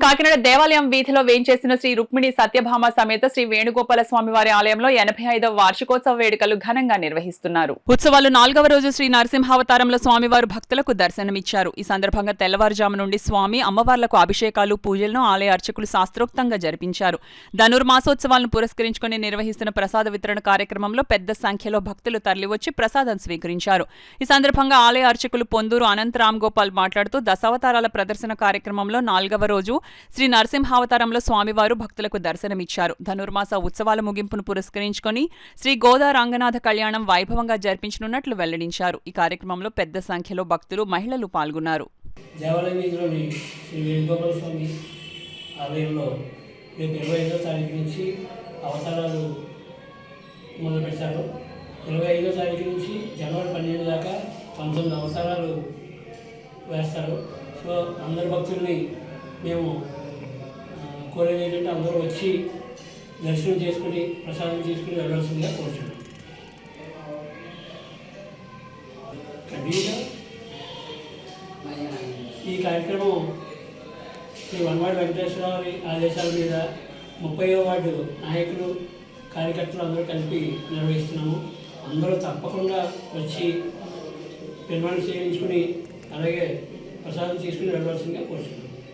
కాకినాడ దేవాలయం వీధిలో వేంచేసిన శ్రీ రుక్మిణి సత్యభామ సమేత శ్రీ వేణుగోపాల స్వామి వారి ఆలయంలో 85వ వార్షికోత్సవ వేడుకలు ఘనంగా నిర్వహిస్తున్నారు. ఉత్సవాలు 4వ రోజు శ్రీ నరసింహావతారంలో స్వామివారు భక్తులకు దర్శనమిచ్చారు. ఈ సందర్భంగా తెల్లవారుజాము నుండి స్వామి అమ్మవార్లకు అభిషేకాలు పూజలను ఆలయ అర్చకులు శాస్త్రోక్తంగా జరిపించారు. ధనుర్మాసోత్సవాలను పురస్కరించుకుని నిర్వహిస్తున్న ప్రసాద వితరణ కార్యక్రమంలో పెద్ద సంఖ్యలో భక్తులు తరలివచ్చి ప్రసాదం స్వీకరించారు. ఈ సందర్భంగా ఆలయ అర్చకులు పొందూరు అనంత రామ్ గోపాల్ మాట్లాడుతూ దశావతారాల ప్రదర్శన కార్యక్రమంలో 4వ రోజు శ్రీ నరసింహావతారంలో స్వామివారు భక్తులకు దర్శనమిచ్చారు. ధనుర్మాస ఉత్సవాల ముగింపును పురస్కరించుకుని శ్రీ గోదా రంగనాథ కళ్యాణం వైభవంగా జరిపించనున్నట్లు వెల్లడించారు. ఈ కార్యక్రమంలో పెద్ద సంఖ్యలో భక్తులు మహిళలు పాల్గొన్నారు. దేవాలయం వీధిలోని శ్రీ వేణుగోపాల స్వామి ఆలయంలో రేపు 25వ తారీఖు నుంచి అవతారాలు మొదలుపెట్టారు. 25వ తారీఖు నుంచి జనవరి 12 దాకా 19 అవతారాలు వేస్తారు. సో అందరు భక్తుల్ని మేము కోరేది ఏంటంటే అందరూ వచ్చి దర్శనం చేసుకుని ప్రసాదం తీసుకుని వెళ్ళవలసిందిగా కోరుతున్నాం. ఈ కార్యక్రమం శ్రీ వనవాడి వెంకటేశ్వరరావు ఆదేశాల మీద 30వ వార్డు నాయకులు కార్యకర్తలు అందరూ కలిపి నిర్వహిస్తున్నాము. అందరూ తప్పకుండా వచ్చి పెరుమాణం చేయించుకుని అలాగే ప్రసాదం తీసుకుని వెళ్ళవలసిందిగా కోరుతున్నాం.